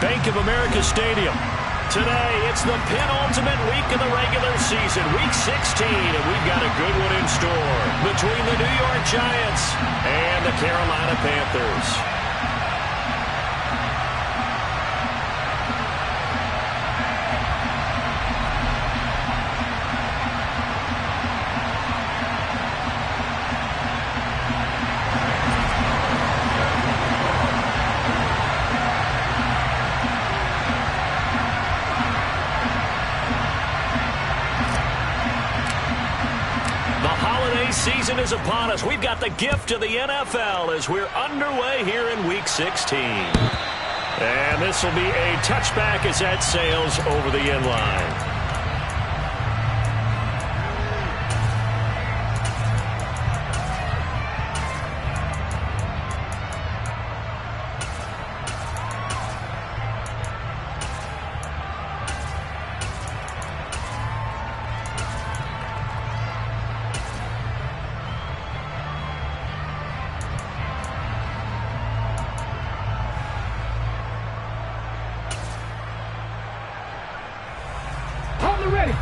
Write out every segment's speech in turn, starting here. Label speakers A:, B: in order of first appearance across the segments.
A: Bank of America Stadium. Today, it's the penultimate week of the regular season, Week 16, and we've got a good one in store between the New York Giants and the Carolina Panthers. Season is upon us. We've got the gift of the NFL as we're underway here in Week 16. And this will be a touchback as that sails over the end line.
B: Ready.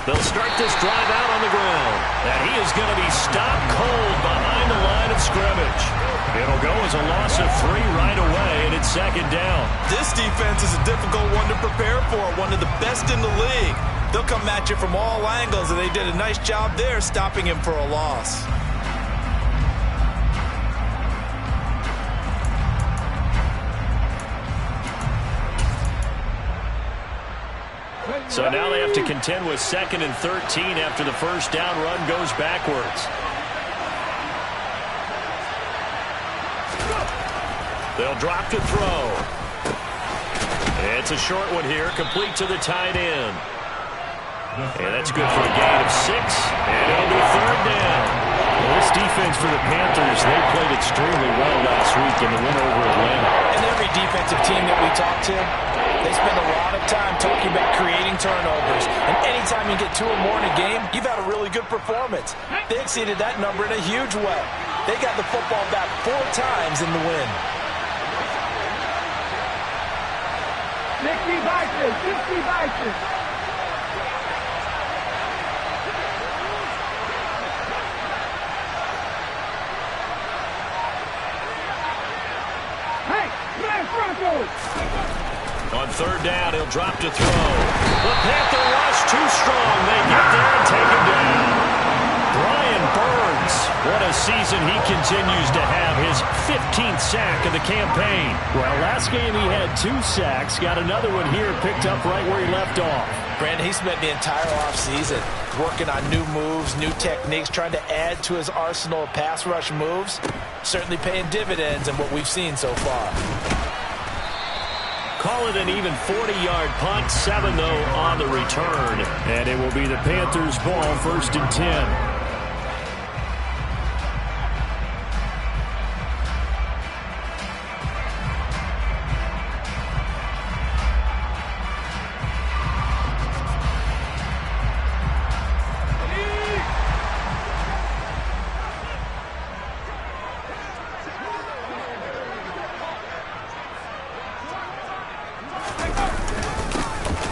A: They'll start this drive out on the ground. And he is going to be stopped cold behind the line of scrimmage. It'll go as a loss of 3 right away, and it's second down.
C: This defense is a difficult one to prepare for, one of the best in the league. They'll come at you from all angles, and they did a nice job there stopping him for a loss.
A: So now they have to contend with 2nd and 13 after the first down run goes backwards. They'll drop to throw. It's a short one here, complete to the tight end. And that's good for a gain of 6, and it'll be 3rd down. Well, this defense for the Panthers, they played extremely well last week in the win over Atlanta.
D: And every defensive team that we talk to, they spend a lot of time talking about creating turnovers. And anytime you get 2 or more in a game, you've had a really good performance. They exceeded that number in a huge way. They got the football back 4 times in the win.
B: 60 boxes, 60 boxes. Hey, Black Broncos!
A: On 3rd down, he'll drop to throw. The Panther rush too strong. They get there and take him down. Brian Burns, what a season he continues to have. His 15th sack of the campaign.
E: Well, last game he had 2 sacks. Got another one here, picked up right where he left off.
D: Brandon, he spent the entire offseason working on new moves, new techniques, trying to add to his arsenal of pass rush moves. Certainly paying dividends in what we've seen so far.
A: Call it an even 40-yard punt, 7 though on the return. And it will be the Panthers' ball, 1st and 10.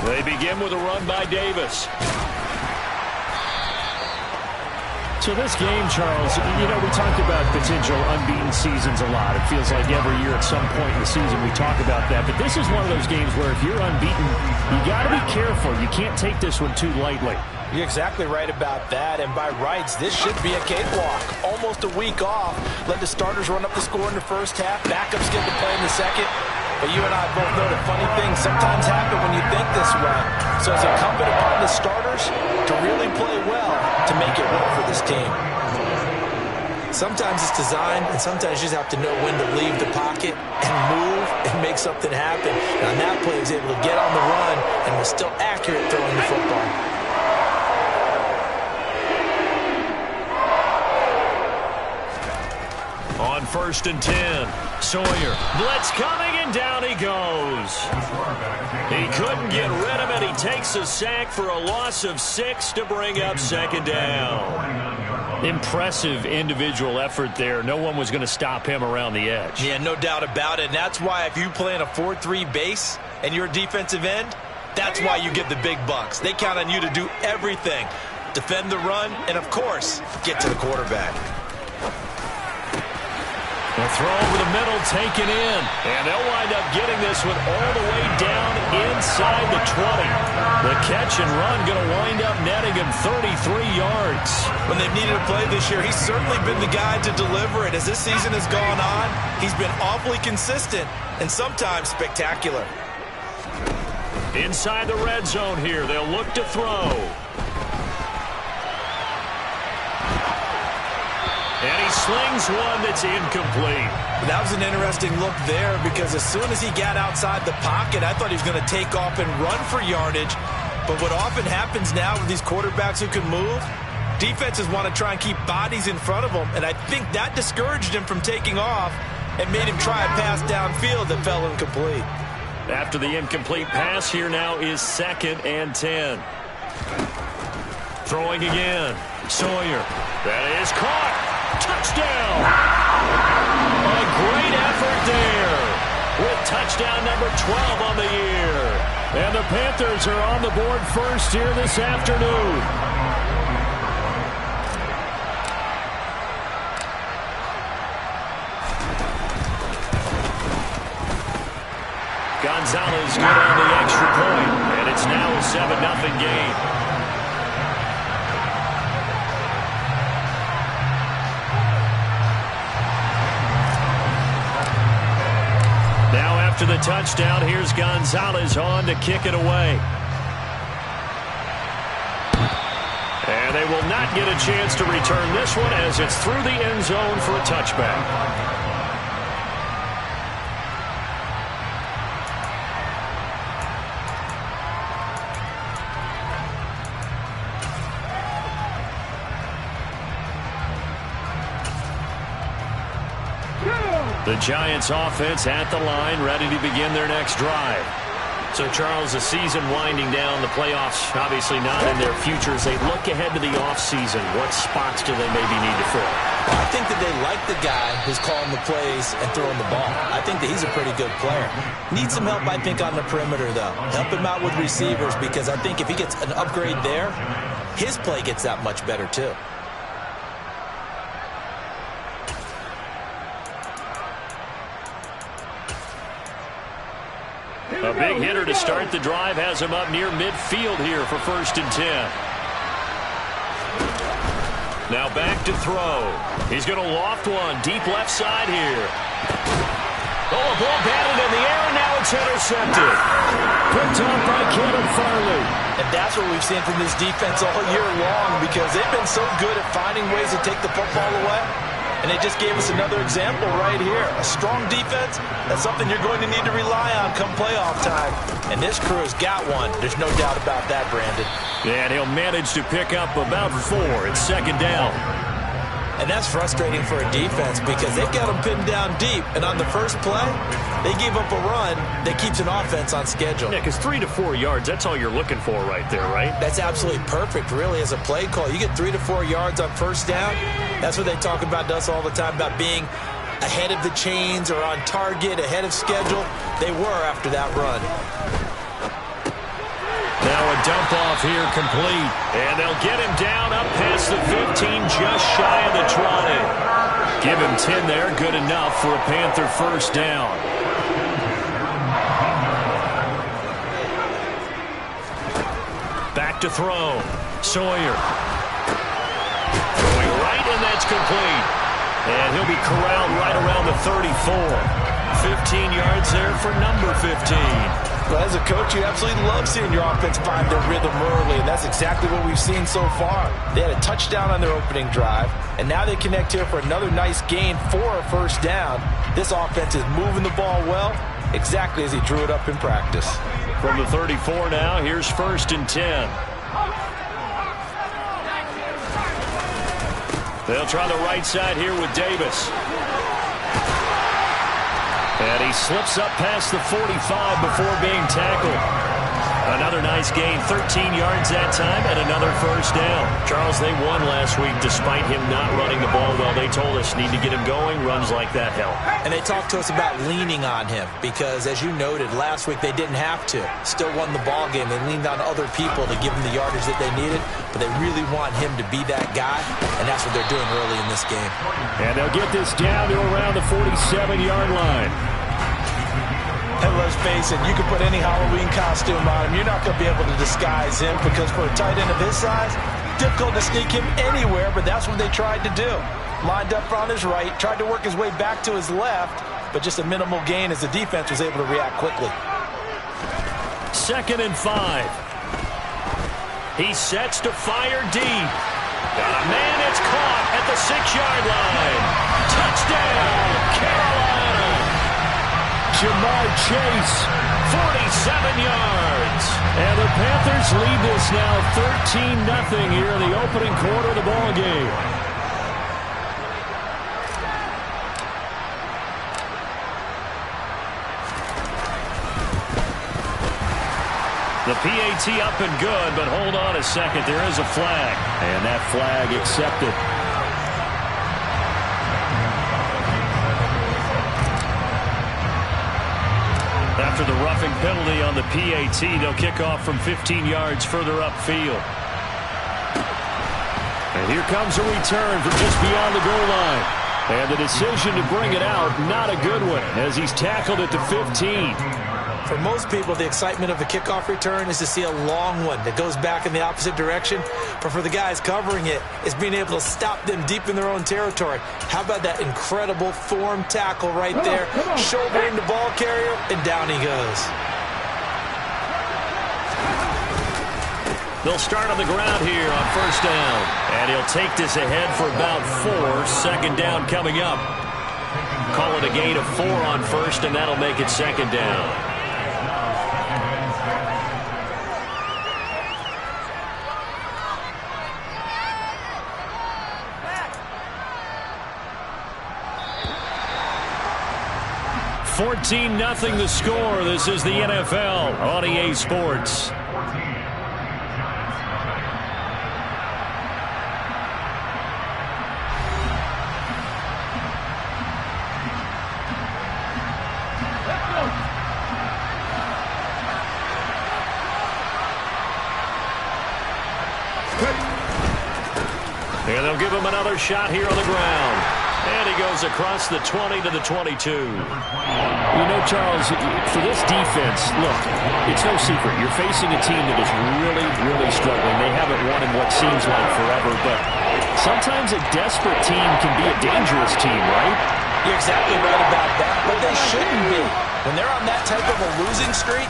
A: They begin with a run by Davis.
E: So this game, Charles, you know, we talked about potential unbeaten seasons a lot. It feels like every year at some point in the season we talk about that. But this is one of those games where if you're unbeaten, you got to be careful. You can't take this one too lightly.
D: You're exactly right about that. And by rights, this should be a cakewalk. Almost a week off. Let the starters run up the score in the first half. Backups get to play in the second. But you and I both know that funny things sometimes happen when you think this way. So it's incumbent upon the starters to really play well to make it work for this team. Sometimes it's designed, and sometimes you just have to know when to leave the pocket and move and make something happen. And on that play, he was able to get on the run and was still accurate throwing the football.
A: On 1st and 10, Sawyer. Blitz coming, and down he goes. He couldn't get rid of it. He takes a sack for a loss of 6 to bring up 2nd down.
E: Impressive individual effort there. No one was going to stop him around the edge.
D: Yeah, no doubt about it. And that's why if you play in a 4-3 base and you're a defensive end, that's why you get the big bucks. They count on you to do everything. Defend the run, and of course, get to the quarterback.
E: The throw over the middle, taken in. And they'll wind up getting this one all the way down inside the 20. The catch and run going to wind up netting him 33 yards.
D: When they've needed a play this year, he's certainly been the guy to deliver it. As this season has gone on, he's been awfully consistent and sometimes spectacular.
A: Inside the red zone here, they'll look to throw. And he slings one that's incomplete.
D: That was an interesting look there because as soon as he got outside the pocket, I thought he was going to take off and run for yardage. But what often happens now with these quarterbacks who can move, defenses want to try and keep bodies in front of them. And I think that discouraged him from taking off and made him try a pass downfield that fell incomplete.
A: After the incomplete pass, here now is 2nd and 10. Throwing again. Sawyer. That is caught. Touchdown! A great effort there with touchdown number 12 on the year.
E: And the Panthers are on the board first here this afternoon.
A: Gonzalez good on the extra point, and it's now a 7-0 game. After the touchdown, here's Gonzalez on to kick it away. And they will not get a chance to return this one as it's through the end zone for a touchback. The Giants offense at the line, ready to begin their next drive. So, Charles, the season winding down, the playoffs obviously not in their futures. They look ahead to the offseason. What spots do they maybe need to fill?
D: Well, I think that they like the guy who's calling the plays and throwing the ball. I think that he's a pretty good player. Needs some help, I think, on the perimeter, though. Help him out with receivers because I think if he gets an upgrade there, his play gets that much better, too.
A: A big hitter to start the drive has him up near midfield here for 1st and 10. Now back to throw. He's going to loft one deep left side here. Oh, a ball batted in the air, and now it's intercepted.
E: Picked up by Kevin Farley.
D: And that's what we've seen from this defense all year long because they've been so good at finding ways to take the football away. And they just gave us another example right here. A strong defense, that's something you're going to need to rely on come playoff time. And this crew has got one. There's no doubt about that, Brandon.
A: And he'll manage to pick up about 4. It's 2nd down.
D: And that's frustrating for a defense because they've got them pinned down deep. And on the first play, they gave up a run that keeps an offense on schedule.
A: Yeah, because 3 to 4 yards, that's all you're looking for right there, right?
D: That's absolutely perfect, really, as a play call. You get 3 to 4 yards on first down. That's what they talk about to us all the time, about being ahead of the chains or on target, ahead of schedule. They were after that run.
A: Now a dump off here complete. And they'll get him down up past the 15, just shy of the 20. Give him 10 there, good enough for a Panther 1st down. Back to throw. Sawyer. Throwing right, and that's complete. And he'll be corralled right around the 34. 15 yards there for number 15.
D: Well, as a coach, you absolutely love seeing your offense find their rhythm early, and that's exactly what we've seen so far. They had a touchdown on their opening drive, and now they connect here for another nice gain for a 1st down. This offense is moving the ball well, exactly as he drew it up in practice.
A: From the 34 now, here's 1st and 10. They'll try the right side here with Davis. And he slips up past the 45 before being tackled. Another nice gain, 13 yards that time, and another first down. Charles, they won last week despite him not running the ball well. They told us need to get him going. Runs like that help.
D: And they talked to us about leaning on him because, as you noted, last week they didn't have to. Still won the ball game. They leaned on other people to give them the yardage that they needed, but they really want him to be that guy, and that's what they're doing early in this game.
E: And they'll get this down to around the 47-yard line.
D: And let's face it, you can put any Halloween costume on him. You're not going to be able to disguise him because for a tight end of his size, difficult to sneak him anywhere, but that's what they tried to do. Lined up on his right, tried to work his way back to his left, but just a minimal gain as the defense was able to react quickly.
A: 2nd and 5. He sets to fire deep. Got a man, it's caught at the 6-yard line. Touchdown, Carolina.
E: Jamar Chase,
A: 47 yards.
E: And the Panthers lead this now 13-0 here in the opening quarter of the ball game.
A: The PAT up and good, but hold on a second. There is a flag.
E: And that flag accepted.
A: After the roughing penalty on the PAT, they'll kick off from 15 yards further upfield.
E: And here comes a return from just beyond the goal line. And the decision to bring it out, not a good one, as he's tackled at the 15.
D: For most people, the excitement of the kickoff return is to see a long one that goes back in the opposite direction. But for the guys covering it, it's being able to stop them deep in their own territory. How about that incredible form tackle right there? Shouldering the ball carrier, and down he goes.
A: They'll start on the ground here on first down. And he'll take this ahead for about 4. Second down coming up. Call it a gain of 4 on first, and that'll make it second down. $14-0 the score. This is the NFL on EA Sports. And they'll give him another shot here on the ground. And he goes across the 20 to the 22.
E: You know, Charles, for this defense, look, it's no secret. You're facing a team that is really, really struggling. They haven't won in what seems like forever, but sometimes a desperate team can be a dangerous team, right?
D: You're exactly right about that, but they shouldn't be. When they're on that type of a losing streak,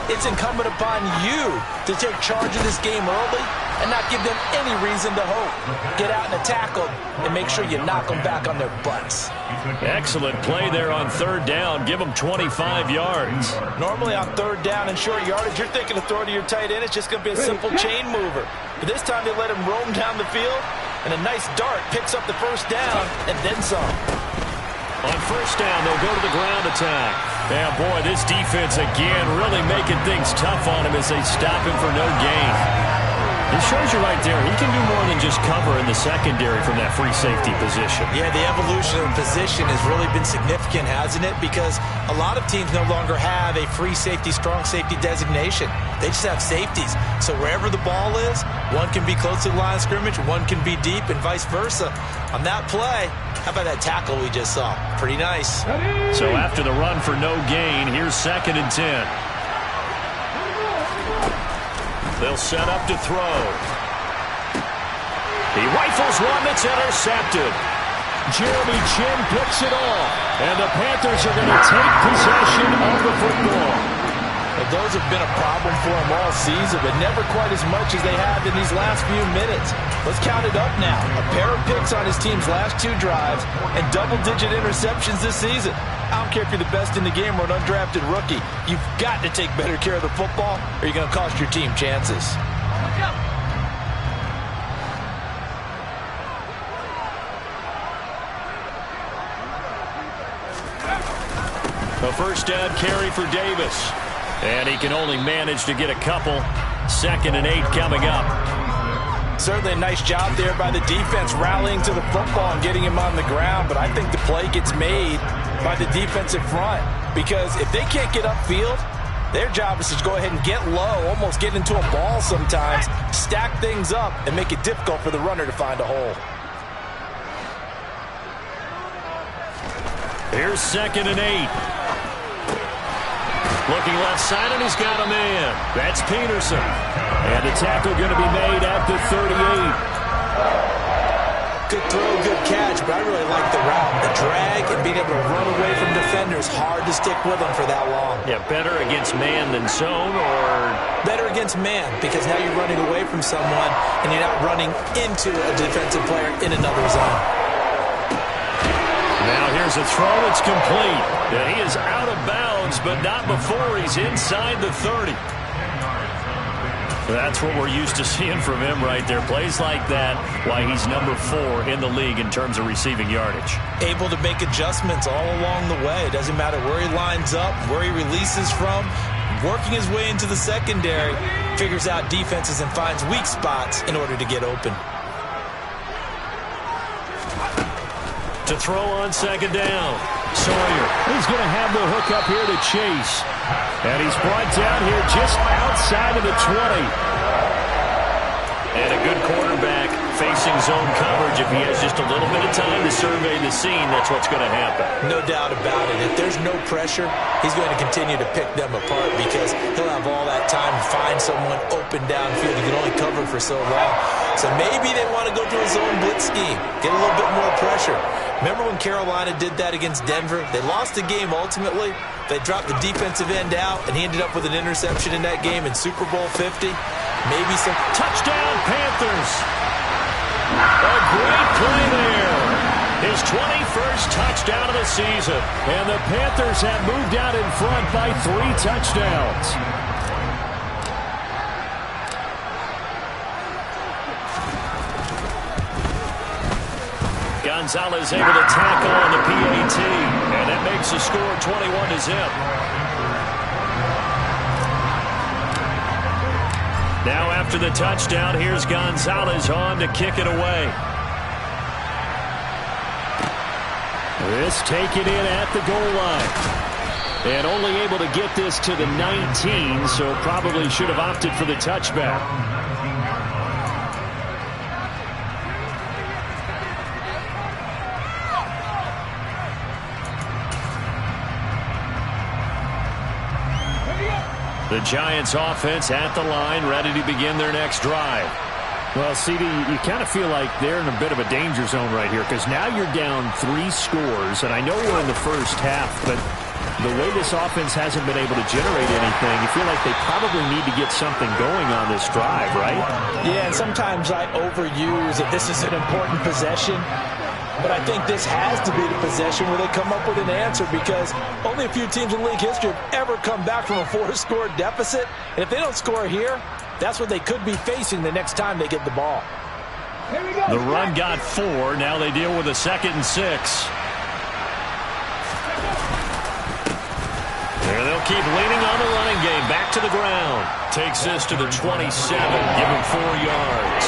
D: it's incumbent upon you to take charge of this game early and not give them any reason to hope. Get out and attack them and make sure you knock them back on their butts.
A: Excellent play there on third down. Give them 25 yards.
D: Normally on third down and short yardage, you're thinking of throwing to your tight end. It's just going to be a simple chain mover. But this time they let him roam down the field, and a nice dart picks up the first down and then some.
A: On first down, they'll go to the ground attack. Yeah, boy, this defense again really making things tough on him as they stop him for no gain. It shows you right there, he can do more than just cover in the secondary from that free safety position.
D: Yeah, the evolution of the position has really been significant, hasn't it? Because a lot of teams no longer have a free safety, strong safety designation. They just have safeties. So wherever the ball is, one can be close to the line of scrimmage, one can be deep, and vice versa. On that play, how about that tackle we just saw? Pretty nice.
A: So after the run for no gain, here's 2nd and 10. They'll set up to throw. He rifles one that's intercepted.
E: Jeremy Chin picks it off. And the Panthers are going to take possession of the football.
D: Well, those have been a problem for them all season, but never quite as much as they have in these last few minutes. Let's count it up now. A pair of picks on his team's last 2 drives and double-digit interceptions this season. I don't care if you're the best in the game or an undrafted rookie. You've got to take better care of the football or you're going to cost your team chances.
A: A first down carry for Davis. And he can only manage to get a couple. 2nd and 8 coming up.
D: Certainly a nice job there by the defense rallying to the football and getting him on the ground. But I think the play gets made by the defensive front. Because if they can't get upfield, their job is to go ahead and get low, almost get into a ball sometimes, stack things up, and make it difficult for the runner to find a hole.
A: Here's 2nd and 8. Looking left side, and he's got a man. That's Peterson. And the tackle going to be made at the 38.
D: Good throw, good catch, but I really like the route. The drag and being able to run away from defenders, hard to stick with them for that long.
A: Yeah, better against man than zone, or?
D: Better against man, because now you're running away from someone, and you're not running into a defensive player in another zone.
A: Now here's a throw. It's complete. And he is out of bounds, but not before he's inside the 30. That's what we're used to seeing from him right there. Plays like that, why he's number 4 in the league in terms of receiving yardage.
D: Able to make adjustments all along the way. It doesn't matter where he lines up, where he releases from. Working his way into the secondary, figures out defenses and finds weak spots in order to get open.
A: To throw on 2nd down. Sawyer.
E: He's going to have the hook up here to Chase. And he's brought down here just outside of the 20.
A: And a good quarterback facing zone coverage. If he has just a little bit of time to survey the scene, that's what's going to happen.
D: No doubt about it. If there's no pressure, he's going to continue to pick them apart because he'll have all that time to find someone open downfield. He can only cover for so long. So maybe they want to go to a zone blitz scheme, get a little bit more pressure. Remember when Carolina did that against Denver? They lost the game ultimately. They dropped the defensive end out, and he ended up with an interception in that game in Super Bowl 50. Maybe some
A: touchdown Panthers. A great play there. His 21st touchdown of the season.
E: And the Panthers have moved out in front by 3 touchdowns.
A: Gonzalez able to tackle on the PAT. And that makes the score 21-0. Now after the touchdown, here's Gonzalez on to kick it away.
E: This taken in at the goal line. And only able to get this to the 19, so probably should have opted for the touchback.
A: The Giants offense at the line, ready to begin their next drive.
E: Well, CD, you kind of feel like they're in a bit of a danger zone right here because now you're down 3 scores, and I know we're in the first half, but the way this offense hasn't been able to generate anything, you feel like they probably need to get something going on this drive, right?
D: Yeah, and sometimes I overuse that this is an important possession. But I think this has to be the possession where they come up with an answer because only a few teams in league history have ever come back from a 4-score deficit. And if they don't score here, that's what they could be facing the next time they get the ball.
A: The run got 4. Now they deal with a 2nd and 6. There they'll keep leaning on the running game. Back to the ground. Takes this to the 27. Give him 4 yards.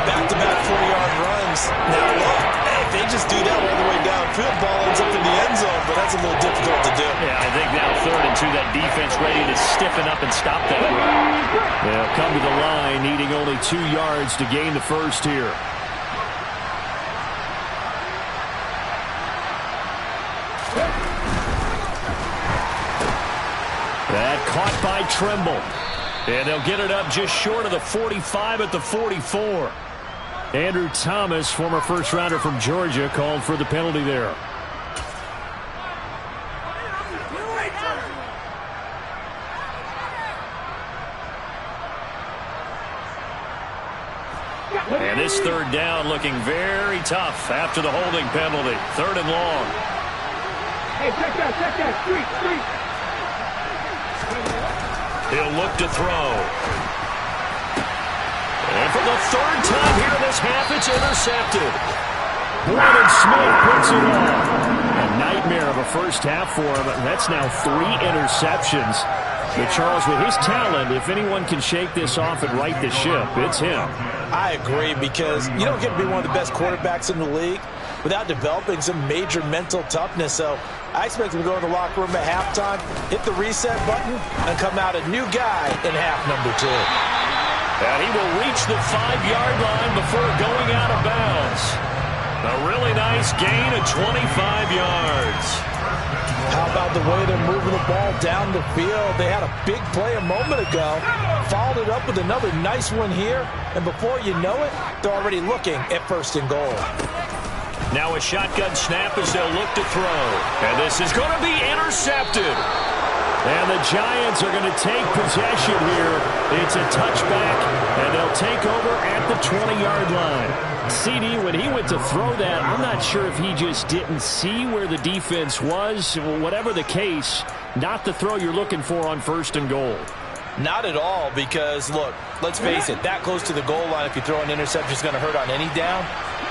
D: Back-to-back 4-yard runs. Now look, if they just do that all the way downfield, ball ends up in the end zone, but that's a little difficult to do.
A: Yeah, I think now 3rd and 2, that defense ready to stiffen up and stop that run.
E: They'll come to the line, needing only 2 yards to gain the first here. That caught by Trimble.
A: And they'll get it up just short of the 45 at the 44.
E: Andrew Thomas, former first-rounder from Georgia, called for the penalty there.
A: And this 3rd down looking very tough after the holding penalty. 3rd and long.
B: Hey, check that, street.
A: He'll look to throw. And for the 3rd time here in this half, it's intercepted.
E: Brandon Smith puts it on. A nightmare of a first half for him. That's now 3 interceptions. But Charles, with his talent, if anyone can shake this off and right the ship, it's him.
D: I agree, because you don't get to be one of the best quarterbacks in the league without developing some major mental toughness. So I expect him to go in the locker room at halftime, hit the reset button, and come out a new guy in half number 2.
A: And he will reach the 5-yard line before going out of bounds. A really nice gain of 25 yards.
D: How about the way they're moving the ball down the field? They had a big play a moment ago, followed it up with another nice one here, and before you know it, they're already looking at 1st and goal.
A: Now a shotgun snap as they'll look to throw. And this is going to be intercepted.
E: And the Giants are going to take possession here. It's a touchback, and they'll take over at the 20-yard line. CD, when he went to throw that, I'm not sure if he just didn't see where the defense was. Whatever the case, not the throw you're looking for on 1st and goal.
D: Not at all, because, look, let's face it, that close to the goal line, if you throw an interception, is going to hurt on any down.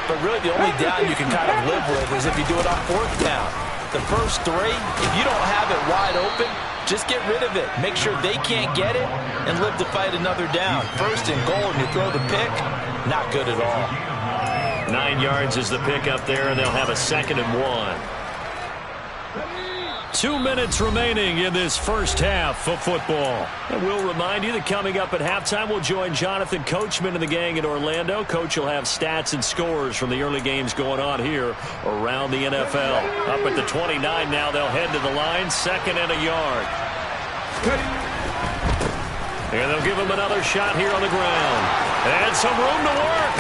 D: But really, the only down you can kind of live with is if you do it on 4th down. The first 3, if you don't have it wide open, just get rid of it. Make sure they can't get it and live to fight another down. 1st and goal, and you throw the pick, not good at all.
A: 9 yards is the pick up there, and they'll have a 2nd and 1. 2 minutes remaining in this first half of football. And we'll remind you that coming up at halftime, we'll join Jonathan Coachman and the gang in Orlando. Coach will have stats and scores from the early games going on here around the NFL. Up at the 29 now, they'll head to the line, 2nd and a yard. And they'll give him another shot here on the ground. And some room to work.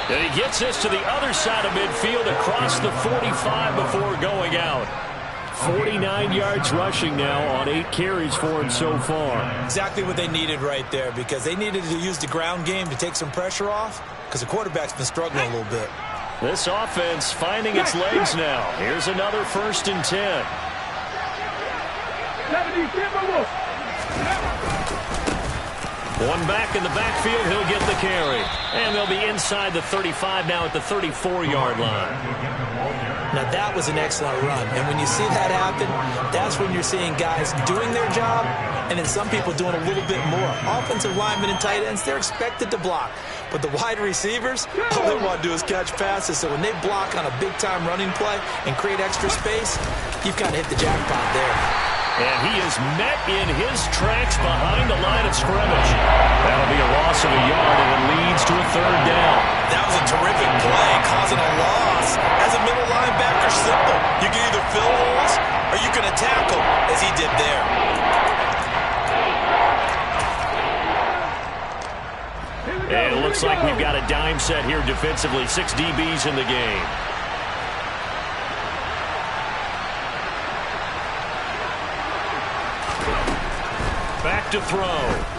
A: And he gets this to the other side of midfield across the 45 before going out.
E: 49 yards rushing now on 8 carries for him so far.
D: Exactly what they needed right there, because they needed to use the ground game to take some pressure off, because the quarterback's been struggling a little bit.
A: This offense finding its legs now. Here's another 1st and 10. One back in the backfield, he'll get the carry. And they'll be inside the 35 now at the 34-yard line.
D: Now that was an excellent run, and when you see that happen, that's when you're seeing guys doing their job, and then some people doing a little bit more. Offensive linemen and tight ends, they're expected to block. But the wide receivers, all they want to do is catch passes, so when they block on a big-time running play and create extra space, you've kind of hit the jackpot there.
A: And he is met in his tracks behind the line of scrimmage. That'll be a loss of a yard, and it leads to a 3rd down.
D: That was a terrific play, causing a loss. As a middle linebacker, simple. You can either fill holes or you can tackle, as he did there.
A: And it looks like we've got a dime set here defensively. 6 DBs in the game. Back to throw.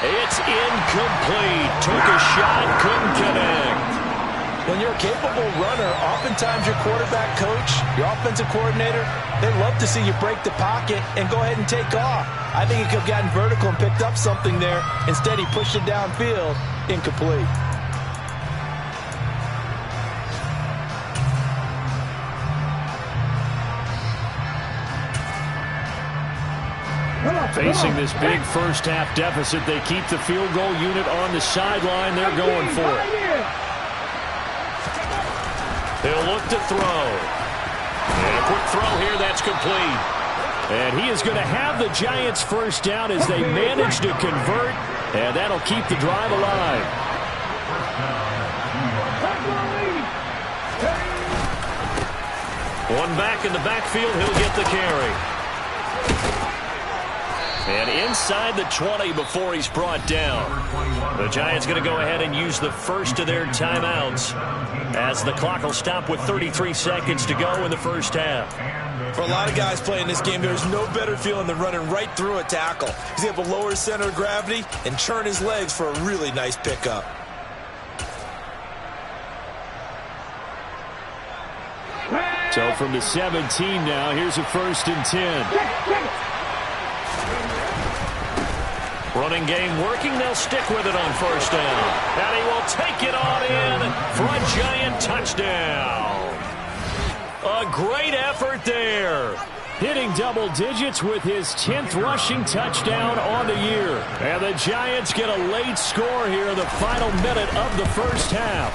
A: It's incomplete. Took a shot, couldn't connect.
D: When you're a capable runner, oftentimes your quarterback coach, your offensive coordinator, they love to see you break the pocket and go ahead and take off. I think he could have gotten vertical and picked up something there. Instead, he pushed it downfield. Incomplete.
E: Facing this big first-half deficit, they keep the field goal unit on the sideline. They're going for it.
A: They'll look to throw. And a quick throw here, that's complete.
E: And he is going to have the Giants' first down as they manage to convert, and that'll keep the drive alive.
A: One back in the backfield, he'll get the carry. And inside the 20 before he's brought down. The Giants going to go ahead and use the first of their timeouts as the clock will stop with 33 seconds to go in the first half.
D: For a lot of guys playing this game, there's no better feeling than running right through a tackle. He's able to lower his center of gravity and churn his legs for a really nice pickup.
E: So from the 17 now, here's a 1st and 10.
A: Running game working. They'll stick with it on 1st down. And he will take it on in for a Giant touchdown. A great effort there.
E: Hitting double digits with his 10th rushing touchdown on the year. And the Giants get a late score here in the final minute of the first half.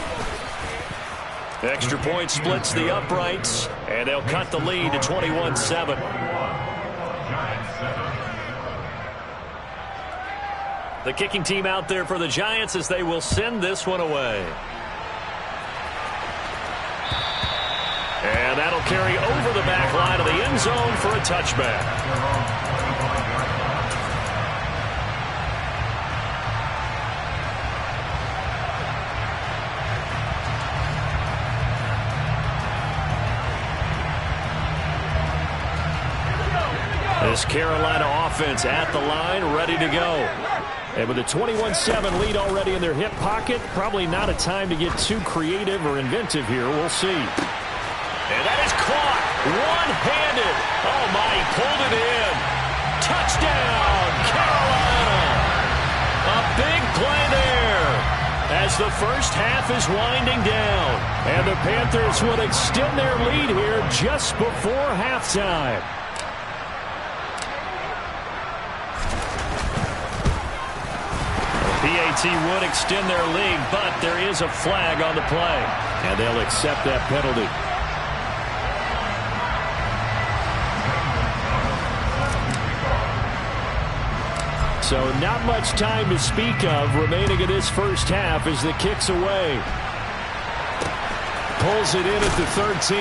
A: Extra point splits the uprights, and they'll cut the lead to 21-7. The kicking team out there for the Giants as they will send this one away. And that'll carry over the back line of the end zone for a touchback. This Carolina offense at the line, ready to go. And with a 21-7 lead already in their hip pocket, probably not a time to get too creative or inventive here. We'll see. And that is caught one-handed. Oh, my, he pulled it in. Touchdown, Carolina. A big play there as the first half is winding down.
E: And the Panthers will extend their lead here just before halftime.
A: PAT would extend their lead, but there is a flag on the play.
E: And they'll accept that penalty. So not much time to speak of remaining in this first half as the kick's away. Pulls it in at the 13.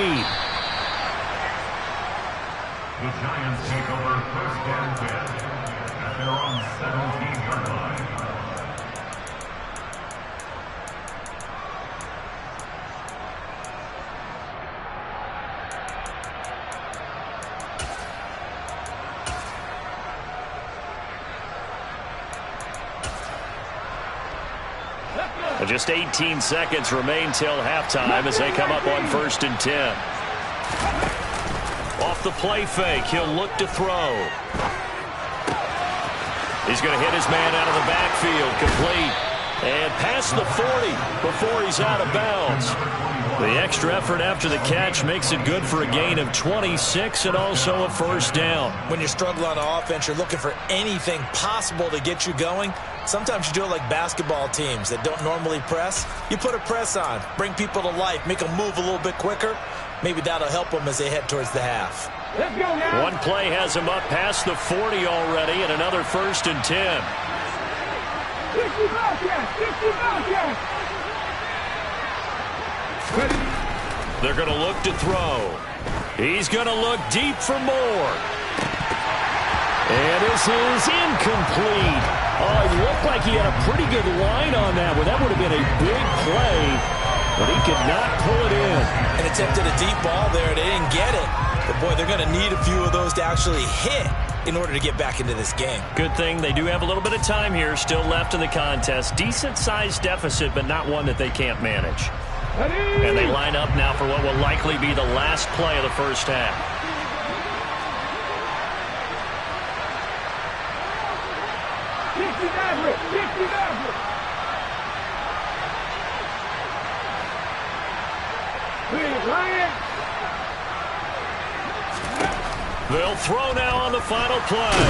F: The Giants take over first and 10 at their own 17-yard line.
A: Just 18 seconds remain till halftime as they come up on 1st and 10. Off the play fake, he'll look to throw. He's going to hit his man out of the backfield, complete. And past the 40 before he's out of bounds. The extra effort after the catch makes it good for a gain of 26 and also a first down.
D: When you're struggling on offense, you're looking for anything possible to get you going. Sometimes you do it like basketball teams that don't normally press. You put a press on, bring people to life, make them move a little bit quicker. Maybe that'll help them as they head towards the half.
B: Let's go now.
A: One play has him up past the 40 already and another 1st and 10.
B: 60 Bobcats! 60 Bobcats!
A: They're going to look to throw. He's going to look deep for more.
E: And this is incomplete. Oh, it looked like he had a pretty good line on that one. That would have been a big play, but he could not pull it in.
D: And attempted a deep ball there. They didn't get it. But, boy, they're going to need a few of those to actually hit in order to get back into this game.
A: Good thing they do have a little bit of time here still left in the contest. Decent-sized deficit, but not one that they can't manage. And they line up now for what will likely be the last play of the first half. They'll throw now on the final play.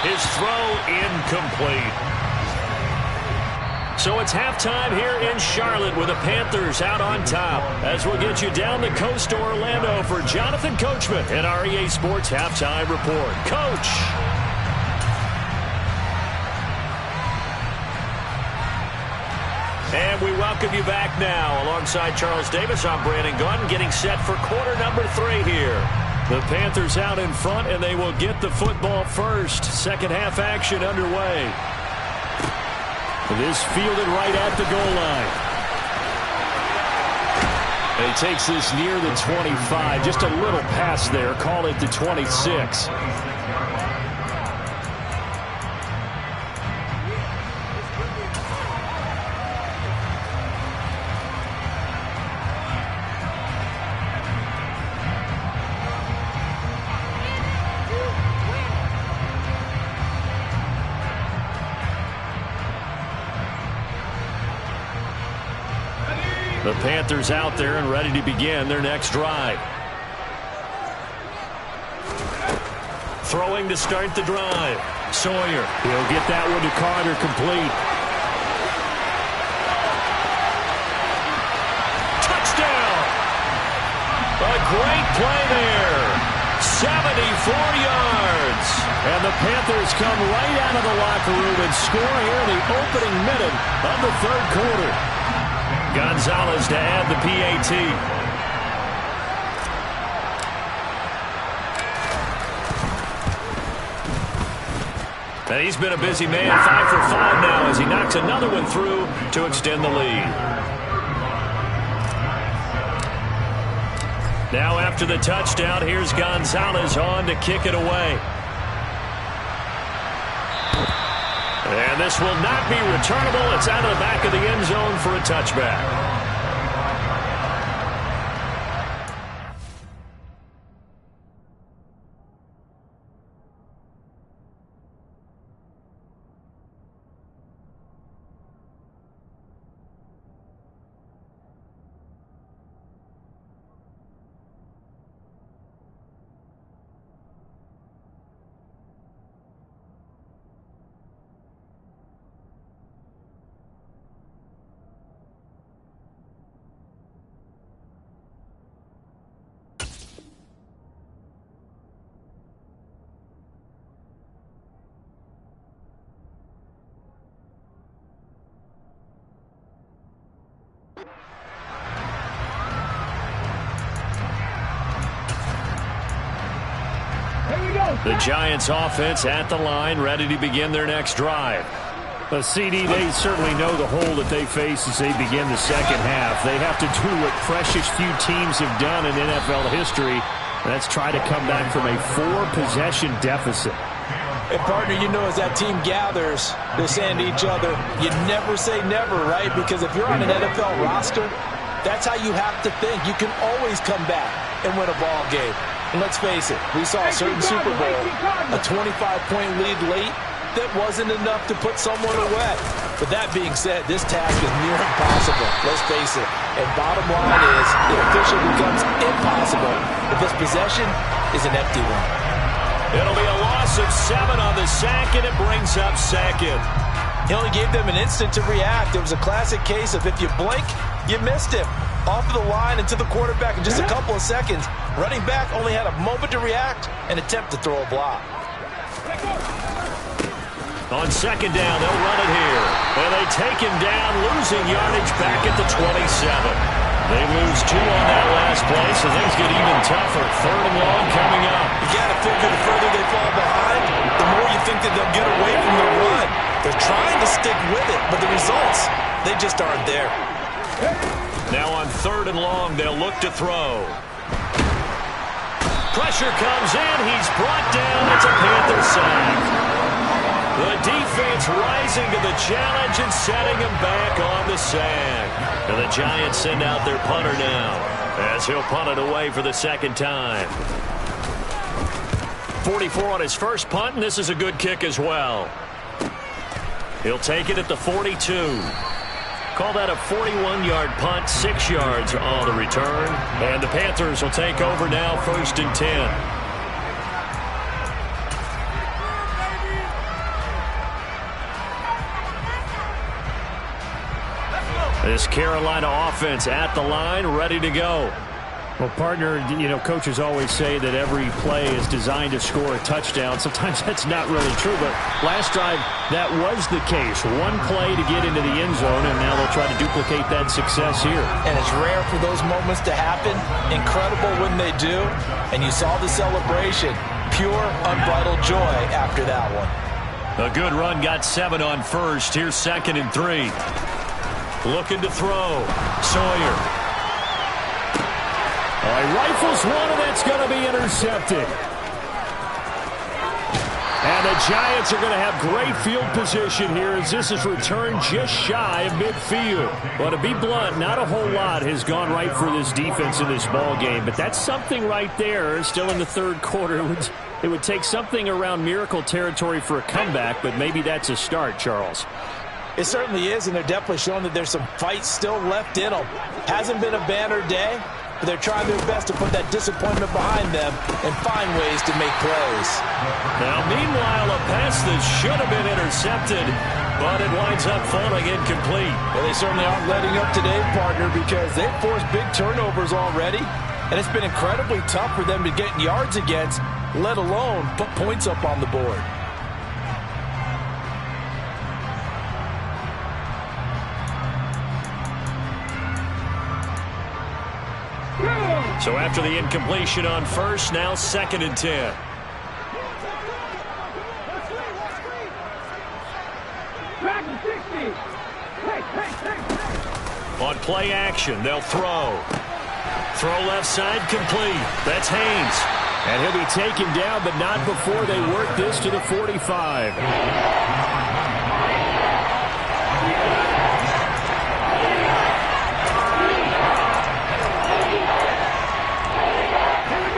A: His throw incomplete. So it's halftime here in Charlotte with the Panthers out on top. As we'll get you down the coast to Orlando for Jonathan Coachman at our EA Sports Halftime Report. Coach. And we welcome you back now. Alongside Charles Davis, I'm Brandon Gunn, getting set for quarter number 3 here. The Panthers out in front, and they will get the football first. Second half action underway.
E: This fielded right at the goal line. And he takes this near the 25. Just a little pass there. Call it the 26.
A: The Panthers out there and ready to begin their next drive. Throwing to start the drive. Sawyer.
E: He'll get that one to Carter, complete.
A: Touchdown! A great play there. 74 yards.
E: And the Panthers come right out of the locker room and score here in the opening minute of the third quarter.
A: Gonzalez to add the PAT. And he's been a busy man, 5 for 5 now as he knocks another one through to extend the lead. Now after the touchdown, here's Gonzalez on to kick it away. And this will not be returnable. It's out of the back of the end zone for a touchback. The Giants offense at the line, ready to begin their next drive.
E: The CD, they certainly know the hole that they face as they begin the second half. They have to do what precious few teams have done in NFL history. That's try to come back from a 4-possession deficit.
D: And partner, you know, as that team gathers, they're saying to each other, you never say never, right? Because if you're on an NFL roster, that's how you have to think. You can always come back and win a ball game. And let's face it, we saw a certain Super Bowl, a 25-point lead late, that wasn't enough to put someone away. But that being said, this task is near impossible, let's face it. And bottom line is, it officially becomes impossible if this possession is an empty one.
A: It'll be a loss of 7 on the sack, and it brings up second.
D: He only gave them an instant to react. It was a classic case of if you blink, you missed him. Off of the line and to the quarterback in just a couple of seconds. Running back only had a moment to react and attempt to throw a block.
A: On second down, they'll run it here. And they take him down, losing yardage back at the 27. They lose 2 on that last play, so things get even tougher. 3rd and long coming up.
D: You got to figure the further they fall behind, the more you think that they'll get away from the run. They're trying to stick with it, but the results, they just aren't there.
A: Now on 3rd and long, they'll look to throw. Pressure comes in. He's brought down. It's a Panther sack. The defense rising to the challenge and setting him back on the sack. And the Giants send out their punter now as he'll punt it away for the second time. 44 on his first punt, and this is a good kick as well. He'll take it at the 42. Call that a 41-yard punt, 6 yards on the return. And the Panthers will take over now, 1st and 10. This Carolina offense at the line, ready to go.
E: Well, partner, you know, coaches always say that every play is designed to score a touchdown. Sometimes that's not really true, but last drive, that was the case. One play to get into the end zone, and now they'll try to duplicate that success here.
D: And it's rare for those moments to happen. Incredible when they do. And you saw the celebration. Pure, unbridled joy after that one.
A: A good run, got 7 on first. Here's 2nd and 3. Looking to throw. Sawyer.
E: He rifles one, and that's going to be intercepted. And the Giants are going to have great field position here as this is returned just shy of midfield. Well, to be blunt, not a whole lot has gone right for this defense in this ball game, but that's something right there. Still in the 3rd quarter. It would take something around miracle territory for a comeback, but maybe that's a start, Charles.
D: It certainly is, and they're definitely showing that there's some fight still left in them. Hasn't been a banner day, but they're trying their best to put that disappointment behind them and find ways to make plays.
A: Now, meanwhile, a pass that should have been intercepted, but it winds up falling incomplete.
D: Well, they certainly aren't letting up today, partner, because they've forced big turnovers already, and it's been incredibly tough for them to get yards against, let alone put points up on the board.
A: So after the incompletion on first, now 2nd and 10. On play action, they'll throw. Throw left side, complete. That's Haynes.
E: And he'll be taken down, but not before they work this to the 45.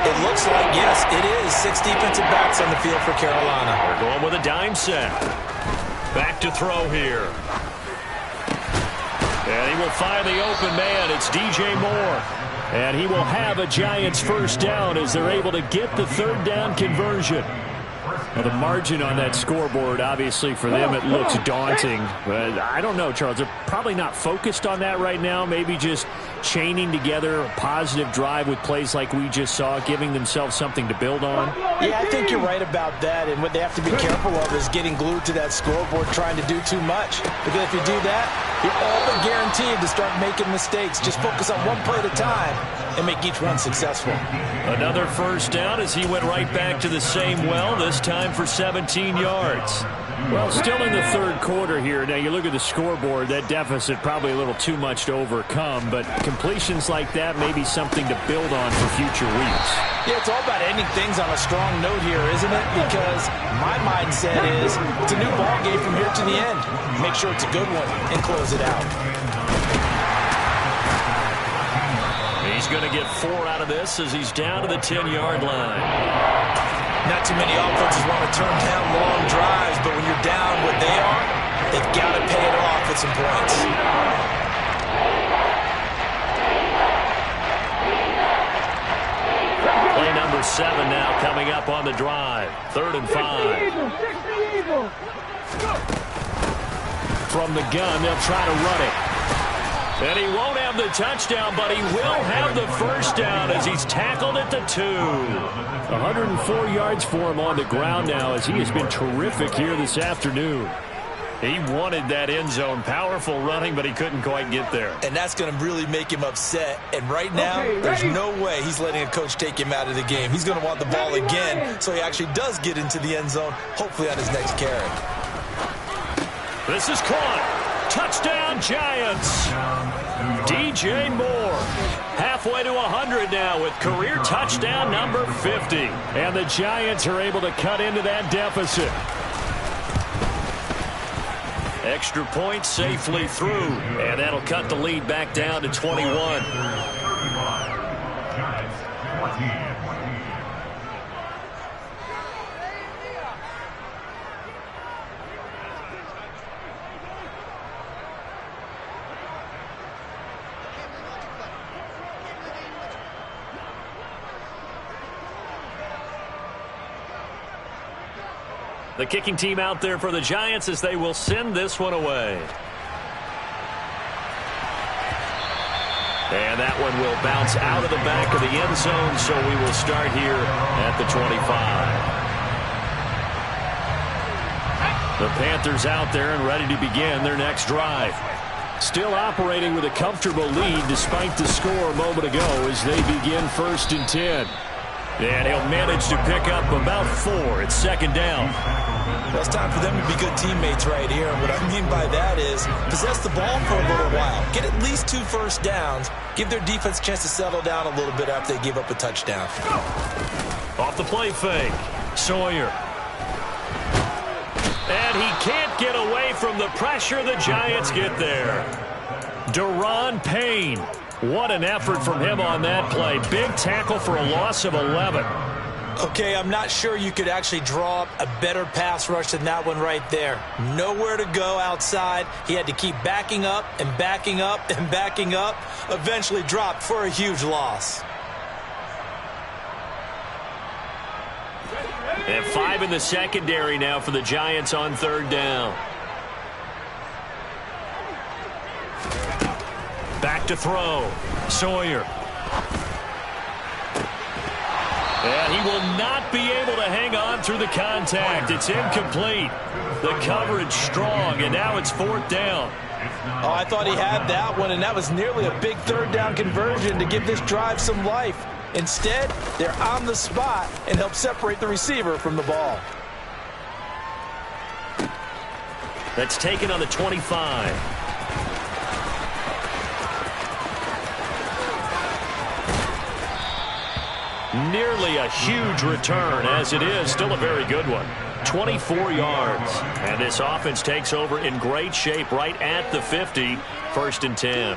D: It looks like, yes, it is 6 defensive backs on the field for Carolina.
A: They're going with a dime set. Back to throw here. And he will find the open man. It's DJ Moore.
E: And he will have a Giants first down as they're able to get the 3rd down conversion. Well, the margin on that scoreboard, obviously, for them, it looks daunting. But I don't know, Charles. They're probably not focused on that right now. Maybe just chaining together a positive drive with plays like we just saw, giving themselves something to build on.
D: Yeah, I think you're right about that. And what they have to be careful of is getting glued to that scoreboard trying to do too much. Because if you do that, you're all but guaranteed to start making mistakes. Just focus on one play at a time and make each run successful.
A: Another first down as he went right back to the same well, this time for 17 yards.
E: Well, still in the 3rd quarter here. Now, you look at the scoreboard, that deficit probably a little too much to overcome, but completions like that may be something to build on for future weeks.
D: Yeah, it's all about ending things on a strong note here, isn't it? Because my mindset is it's a new ball game from here to the end. Make sure it's a good one and close it out.
A: He's going to get 4 out of this as he's down to the 10-yard line.
D: Not too many offenses want to turn down long drives, but when you're down what they are, they've got to pay it off with some points.
A: Play number 7 now coming up on the drive. 3rd and 5.
E: From the gun, they'll try to run it.
A: And he won't have the touchdown, but he will have the first down as he's tackled at the 2.
E: 104 yards for him on the ground now as he has been terrific here this afternoon.
A: He wanted that end zone. Powerful running, but he couldn't quite get there.
D: And that's going to really make him upset. And right now, there's no way he's letting a coach take him out of the game. He's going to want the ball again, so he actually does get into the end zone, hopefully on his next carry.
A: This is caught. Touchdown, Giants. DJ Moore. Halfway to 100 now with career touchdown number 50.
E: And the Giants are able to cut into that deficit.
A: Extra point safely through. And that'll cut the lead back down to 21.
F: Giants 14.
A: The kicking team out there for the Giants as they will send this one away. And that one will bounce out of the back of the end zone, so we will start here at the 25. The Panthers out there and ready to begin their next drive. Still operating with a comfortable lead despite the score a moment ago as they begin 1st and 10. And he'll manage to pick up about 4 at 2nd down.
D: Well, it's time for them to be good teammates right here. And what I mean by that is possess the ball for a little while. Get at least 2 first downs. Give their defense a chance to settle down a little bit after they give up a touchdown.
A: Off the play fake. Sawyer. And he can't get away from the pressure. The Giants get there. Deron Payne. What an effort from him on that play. Big tackle for a loss of 11.
D: Okay, I'm not sure you could actually draw up a better pass rush than that one right there. Nowhere to go outside. He had to keep backing up and backing up and backing up. Eventually dropped for a huge loss.
A: And 5 in the secondary now for the Giants on 3rd down. Back to throw. Sawyer. And he will not be able to hang on through the contact. It's incomplete. The coverage strong, and now it's 4th down.
D: Oh, I thought he had that one, and that was nearly a big 3rd down conversion to give this drive some life. Instead, they're on the spot and help separate the receiver from the ball.
A: That's taken on the 25. Nearly a huge return, as it is still a very good one. 24 yards. And this offense takes over in great shape right at the 50. 1st and 10.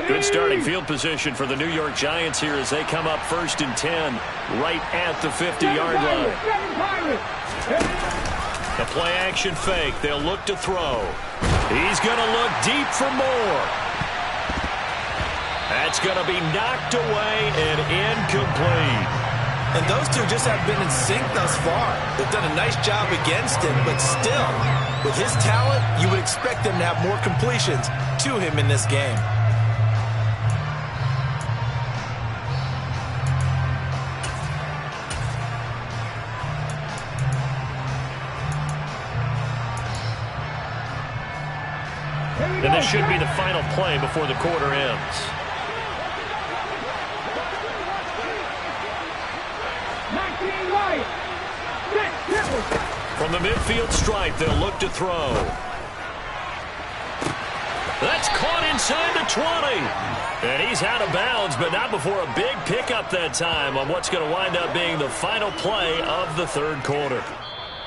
A: Good starting field position for the New York Giants here as they come up 1st and 10 right at the 50-yard line. A play-action fake. They'll look to throw. He's going to look deep for more. That's going to be knocked away and incomplete.
D: And those two just have been in sync thus far. They've done a nice job against him, but still, with his talent, you would expect them to have more completions to him in this game.
A: And this should be the final play before the quarter ends. From the midfield stripe, they'll look to throw. That's caught inside the 20. And he's out of bounds, but not before a big pickup that time on what's going to wind up being the final play of the 3rd quarter.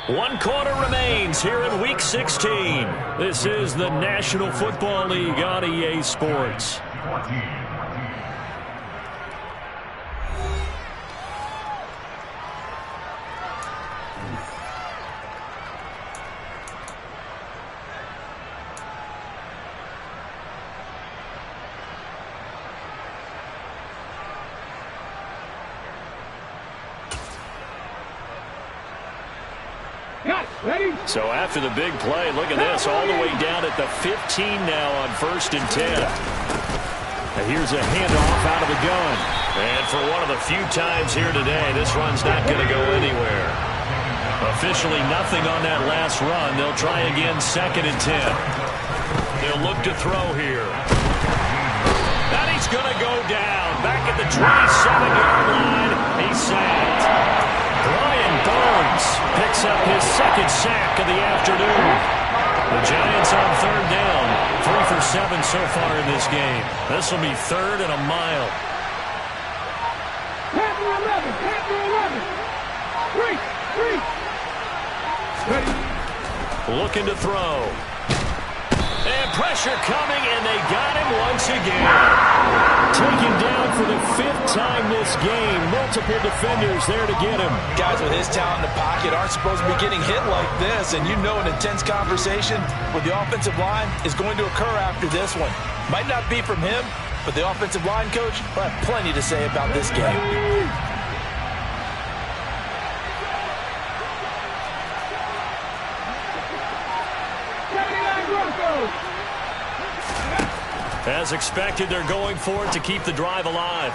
A: 1 quarter remains here in Week 16. This is the National Football League on EA Sports. So after the big play, look at this, all the way down at the 15 now on 1st and 10.
E: And here's a handoff out of the gun.
A: And for one of the few times here today, this run's not going to go anywhere. Officially nothing on that last run. They'll try again 2nd and 10. They'll look to throw here. And he's going to go down. Back at the 27-yard line. He's sacked. Brian Barnes picks up his 2nd sack of the afternoon. The Giants on 3rd down. 3 for 7 so far in this game. This will be 3rd and a mile.
B: Panther 11, Panther 11. Ready.
A: Looking to throw. And pressure coming, and they got him once again.
E: Taken down for the 5th time this game. Multiple defenders there to get him.
D: Guys with his talent in the pocket aren't supposed to be getting hit like this, and you know an intense conversation with the offensive line is going to occur after this one. Might not be from him, but the offensive line coach will have plenty to say about this game.
A: As expected, they're going for it to keep the drive alive.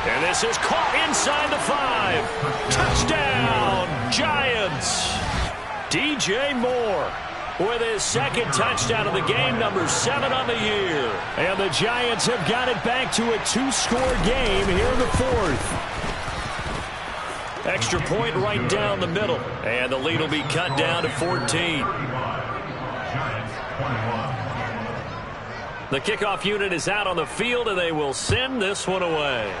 A: And this is caught inside the 5. Touchdown, Giants. DJ Moore with his 2nd touchdown of the game, number 7 on the year.
E: And the Giants have got it back to a 2-score game here in the 4th.
A: Extra point right down the middle. And the lead will be cut down to 14. The kickoff unit is out on the field, and they will send this one away.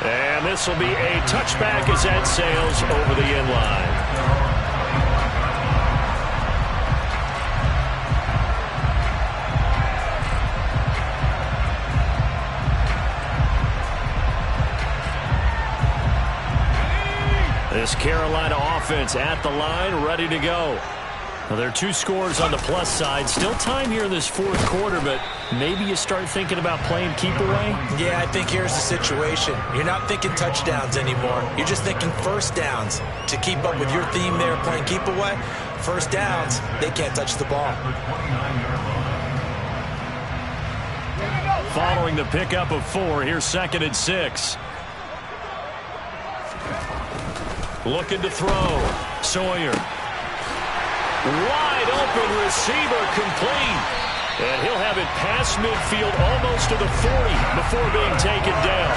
A: And this will be a touchback as that sails over the end line. This Carolina offense at the line, ready to go. Well, there are 2 scores on the plus side. Still time here in this fourth quarter, but maybe you start thinking about playing keep away?
D: Yeah, I think here's the situation. You're not thinking touchdowns anymore. You're just thinking first downs. To keep up with your theme there, playing keep away, first downs, they can't touch the ball.
A: Following the pickup of 4, here's 2nd and 6. Looking to throw. Sawyer. Wide open receiver, complete. And he'll have it past midfield almost to the 40 before being taken down.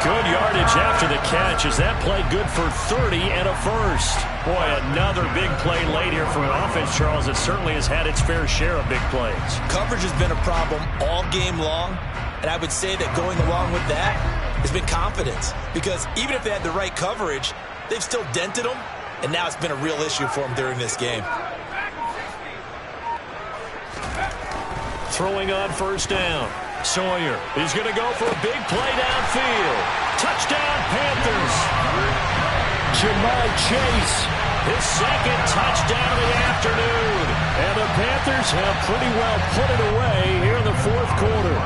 A: Good yardage after the catch as that play good for 30 and a first. Boy, another big play late here for an offense, Charles, that certainly has had its fair share of big plays. Coverage has been a problem all game long, and I would say that going along with that has been confidence. Because even if they had the right coverage, they've still dented them, and now it's been a real issue for them during this game. Throwing on first down. Sawyer is going to go for a big play downfield. Touchdown, Panthers. Jamar Chase, his 2nd touchdown of the afternoon. And the Panthers have pretty well put it away here in the fourth quarter.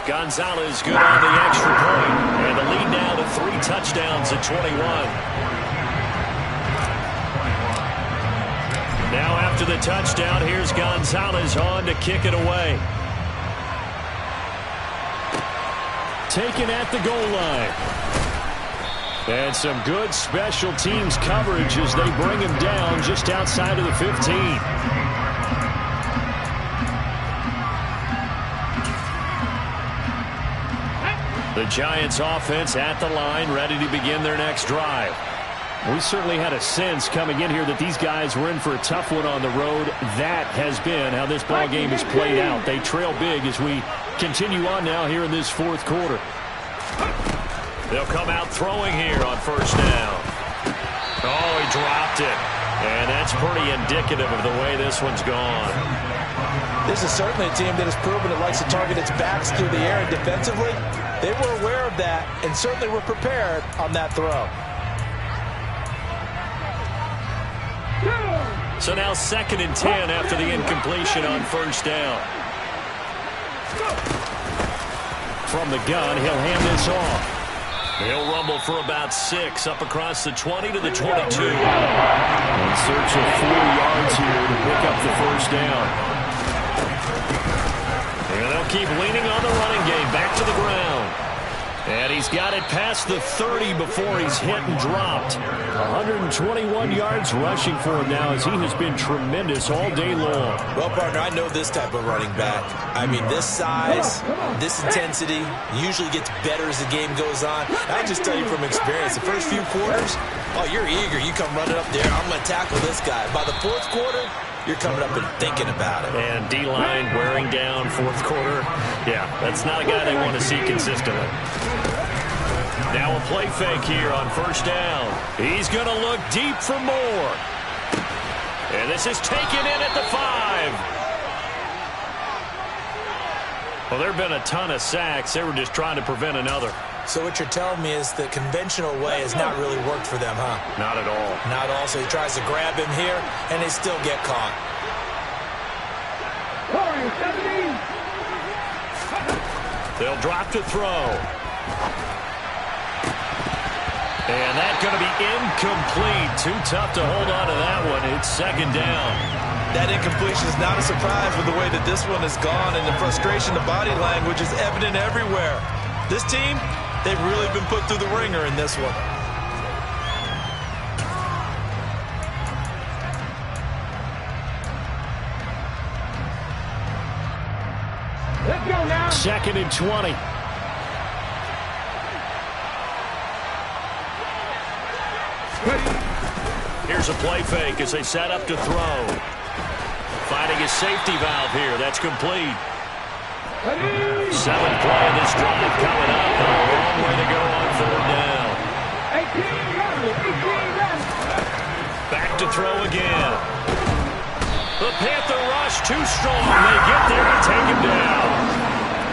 A: Gonzalez good on the extra point. And the lead now to 3 touchdowns at 21. Now after the touchdown, here's Gonzalez on to kick it away. Taken at the goal line. And some good special teams coverage as they bring him down just outside of the 15. The Giants offense at the line, ready to begin their next drive. We certainly had a sense coming in here that these guys were in for a tough one on the road. That has been how this ball game has played out. They trail big as we continue on now here in this fourth quarter. They'll come out throwing here on first down. Oh, he dropped it. And that's pretty indicative of the way this one's gone. This is certainly a team that has proven it likes to target its backs through the air, and defensively, they were aware of that and certainly were prepared on that throw. So now 2nd and 10 after the incompletion on first down. From the gun, he'll hand this off. He'll rumble for about 6 up across the 20 to the 22. In search of 4 yards here to pick up the first down. And they'll keep leaning on the running game. Back to the ground. And he's got it past the 30 before he's hit and dropped. 121 yards rushing for him now as he has been tremendous all day long. Well, partner, I know this type of running back. I mean, this size, this intensity usually gets better as the game goes on. I just tell you from experience, the first few quarters, oh, you're eager. You come running up there, I'm going to tackle this guy. By the fourth quarter, you're coming up and thinking about it. And D-line wearing down fourth quarter. Yeah, that's not a guy they want to see consistently. Now a play fake here on first down. He's going to look deep for more. And this is taken in at the 5. Well, there have been a ton of sacks. They were just trying to prevent another. So what you're telling me is the conventional way has not really worked for them, huh? Not at all. Not at all. So he tries to grab him here, and they still get caught. They'll drop to throw. And that's going to be incomplete. Too tough to hold on to that one. It's 2nd down. That incompletion is not a surprise with the way that this one has gone, and the frustration, the body language is evident everywhere. This team, they've really been put through the ringer in this one.
B: Let's go now.
E: 2nd and 20.
A: Here's a play fake as they set up to throw. Finding his safety valve here. That's complete. 7th play of this drive coming up. A long way to go on 3rd down. Back to throw again. The Panther rush too strong. They get there and take him down.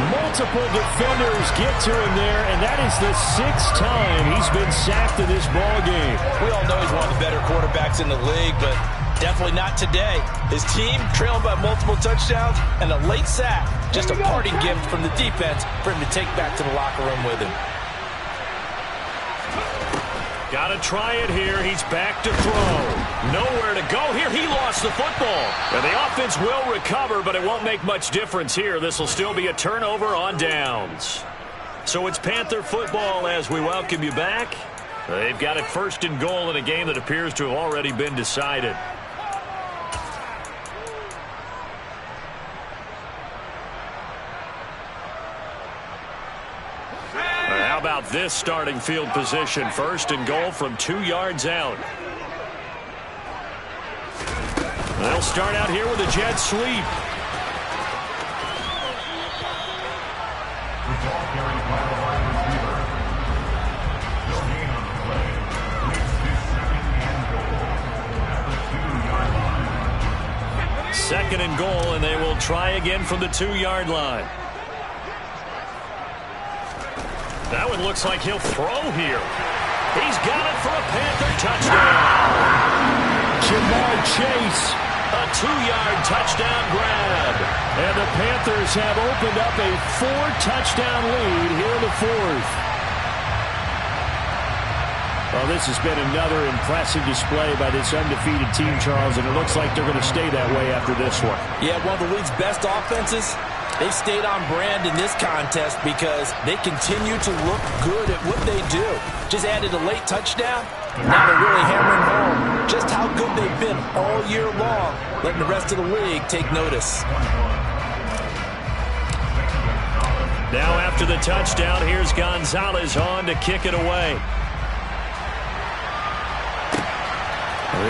E: Multiple defenders get to him there, and that is the 6th time he's been sacked in this ball game.
D: We all know he's one of the better quarterbacks in the league, but definitely not today. His team trailing by multiple touchdowns and a late sack. Just a parting gift from the defense for him to take back to the locker room with him.
A: Got to try it here. He's back to throw. Nowhere to go here. He lost the football. And the offense will recover, but it won't make much difference here. This will still be a turnover on downs. So it's Panther football as we welcome you back. They've got it 1st and goal in a game that appears to have already been decided. How about this starting field position? 1st and goal from 2 yards out. They'll start out here with a jet sweep.
F: The ball carried by the wide receiver. Still gain on the play. Leads to 2nd and goal at the 2-yard line.
A: 2nd and goal, and they will try again from the 2-yard line. That one looks like he'll throw here. He's got it for a Panther touchdown.
E: Jamar Chase.
A: A 2-yard touchdown grab.
E: And the Panthers have opened up a 4-touchdown lead here in the 4th. Well, this has been another impressive display by this undefeated team, Charles, and it looks like they're going to stay that way after this one.
D: Yeah, one of the league's best offenses. They've stayed on brand in this contest because they continue to look good at what they do. Just added a late touchdown. Now they're really hammering home just how good they've been all year long, letting the rest of the league take notice.
A: Now after the touchdown, here's Gonzalez on to kick it away.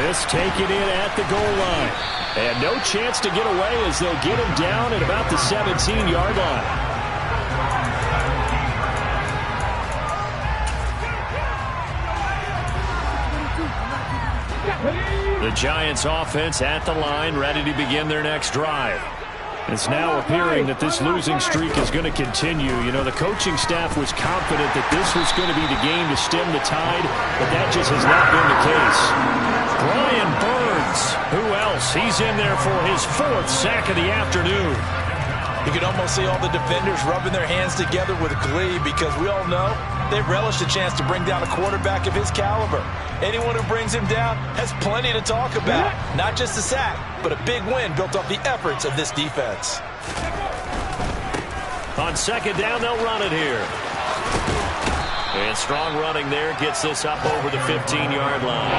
E: This taken in at the goal line. And no chance to get away as they'll get him down at about the 17-yard line.
A: The Giants offense at the line, ready to begin their next drive. It's now appearing that this losing streak is going to continue. You know, the coaching staff was confident that this was going to be the game to stem the tide, but that just has not been the case. Brian Burns, who else? He's in there for his 4th sack of the afternoon.
D: You can almost see all the defenders rubbing their hands together with glee because we all know they relish the chance to bring down a quarterback of his caliber. Anyone who brings him down has plenty to talk about. Not just a sack, but a big win built off the efforts of this defense.
A: On 2nd down, they'll run it here. And strong running there gets this up over the 15-yard line.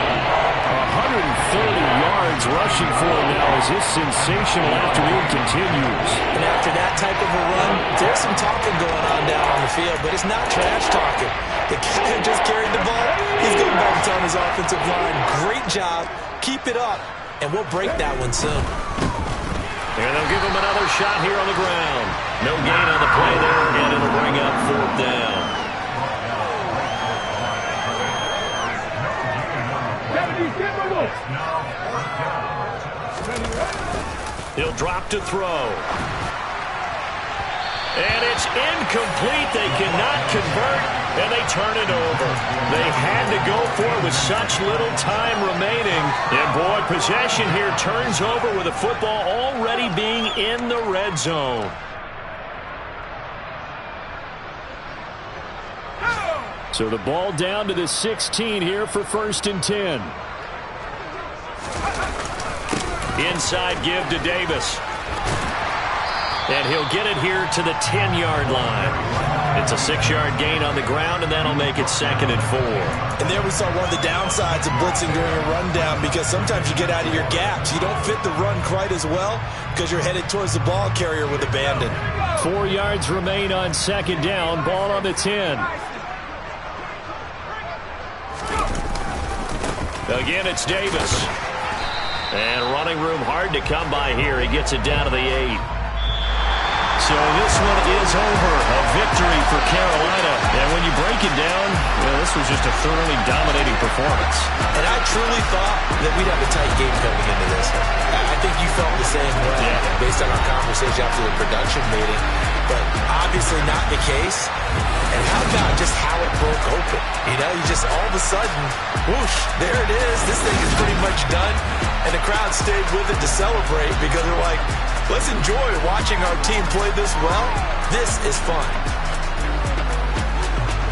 E: 130 yards rushing for him now as this sensational afternoon continues.
D: And after that type of a run, there's some talking going on down on the field, but it's not trash talking. The guy who just carried the ball, he's going back to telling his offensive line, great job, keep it up, and we'll break that one soon.
A: And they'll give him another shot here on the ground. No gain on the play there, and it'll bring up 4th down. He'll drop to throw. And it's incomplete. They cannot convert, and they turn it over. They had to go for it with such little time remaining. And, boy, possession here turns over with the football already being in the red zone.
E: So the ball down to the 16 here for 1st and 10.
A: Inside give to Davis. And he'll get it here to the 10-yard line. It's a 6-yard gain on the ground, and that'll make it 2nd and 4.
D: And there we saw one of the downsides of blitzing during a rundown because sometimes you get out of your gaps. You don't fit the run quite as well because you're headed towards the ball carrier with abandon.
E: 4 yards remain on 2nd down. Ball on the 10.
A: Again, it's Davis. And running room hard to come by here. He gets it down to the 8. So this one is over. A victory for Carolina. And when you break it down, this was just a thoroughly dominating performance.
D: And I truly thought that we'd have a tight game coming into this. I think you felt the same way based on our conversation after the production meeting. But obviously not the case. And how about just how it broke open? You know, you just all of a sudden, whoosh, there it is. This thing is pretty much done. And the crowd stayed with it to celebrate because they're like, let's enjoy watching our team play this well. This is fun.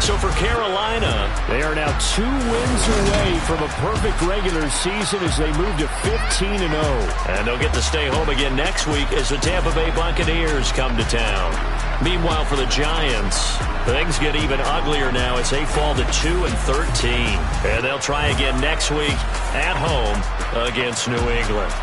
A: So for Carolina,
E: they are now 2 wins away from a perfect regular season as they move to 15-0.
A: And they'll get to stay home again next week as the Tampa Bay Buccaneers come to town. Meanwhile, for the Giants, things get even uglier now as they fall to 2-13. And they'll try again next week at home against New England.